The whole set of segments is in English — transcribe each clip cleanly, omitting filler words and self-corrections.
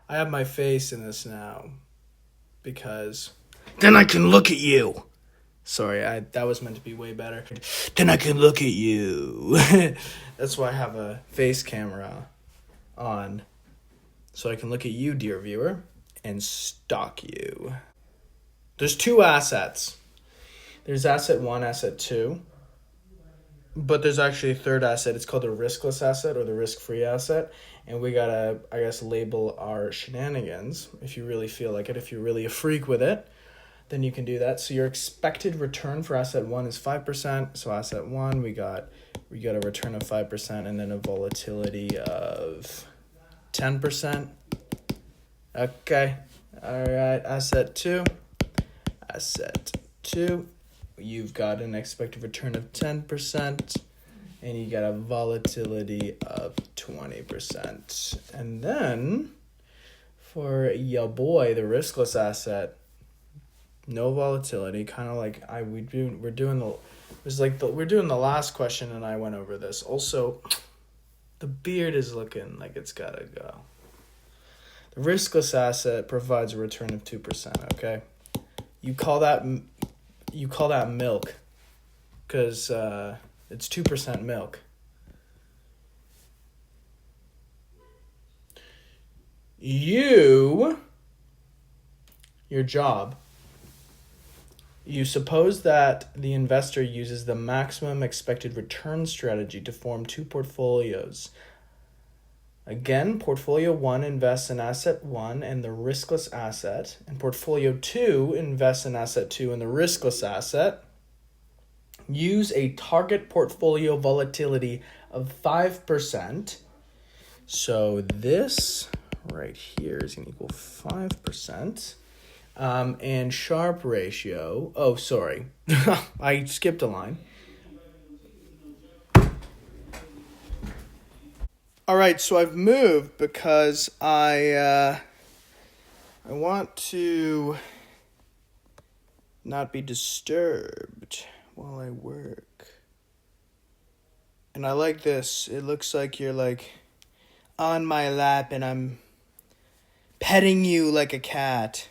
I have my face in this now because then I can look at you. Sorry, that was meant to be way better. Then I can look at you. That's why I have a face camera on, so I can look at you, dear viewer, and stalk you. There's two assets. There's asset 1, asset 2. But there's actually a third asset. It's called the riskless asset or the risk-free asset. And we gotta, I guess, label our shenanigans if you really feel like it. If you're really a freak with it, then you can do that. So your expected return for asset 1 is 5%. So asset 1, we got a return of 5% and then a volatility of 10%. Okay. All right. Asset 2. You've got an expected return of 10%, and you got a volatility of 20%. And then, for your boy, the riskless asset, no volatility, kind of like we're doing the last question, and I went over this. Also, the beard is looking like it's gotta go. The riskless asset provides a return of 2%. Okay, you call that milk, because it's 2% milk. Your job, you suppose that the investor uses the maximum expected return strategy to form two portfolios. Again, portfolio 1 invests in asset 1 and the riskless asset, and portfolio 2 invests in asset 2 and the riskless asset. Use a target portfolio volatility of 5%. So this right here is going to equal 5%. And Sharpe ratio. Oh, sorry. I skipped a line. All right, so I've moved because I want to not be disturbed while I work. And I like this. It looks like you're like on my lap and I'm petting you like a cat.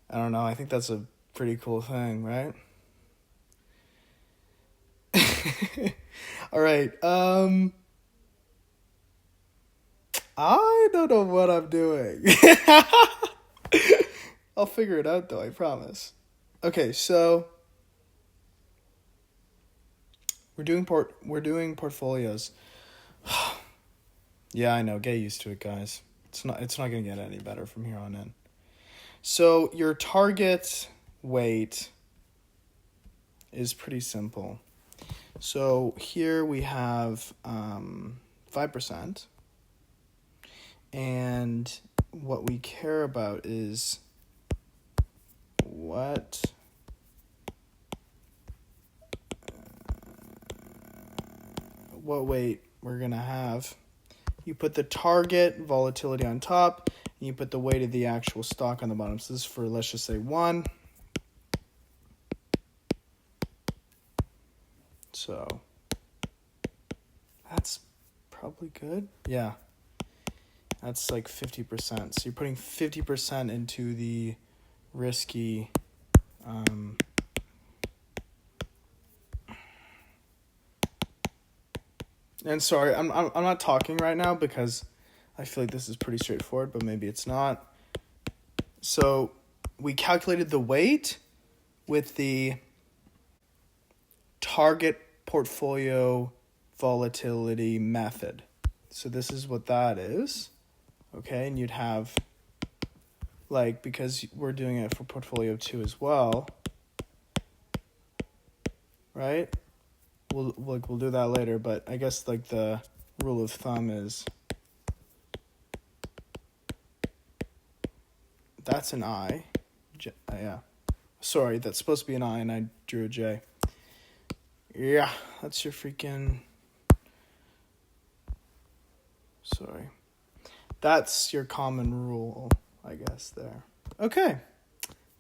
I don't know. I think that's a pretty cool thing, right? All right. I don't know what I'm doing. I'll figure it out though, I promise. Okay, so we're doing portfolios. Yeah, I know. Get used to it, guys. It's not going to get any better from here on in. So your target weight is pretty simple. So here we have 5%. And what we care about is what weight we're going to have. You put the target volatility on top, and you put the weight of the actual stock on the bottom. So this is for, let's just say, 1. So that's probably good. Yeah. That's like 50%. So you're putting 50% into the risky and sorry, I'm not talking right now because I feel like this is pretty straightforward, but maybe it's not. So we calculated the weight with the target portfolio volatility method. So this is what that is. Okay, and you'd have, like, because we're doing it for portfolio 2 as well, right? We'll do that later, but I guess like the rule of thumb is that's an I. Yeah. Sorry, that's supposed to be an I and I drew a J. Yeah, that's your freaking... Sorry. That's your common rule, I guess, there. Okay.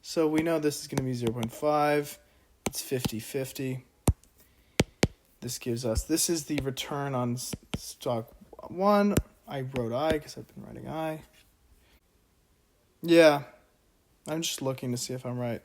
So we know this is going to be 0.5. It's 50-50. This is the return on stock 1. I wrote I because I've been writing I. Yeah. I'm just looking to see if I'm right.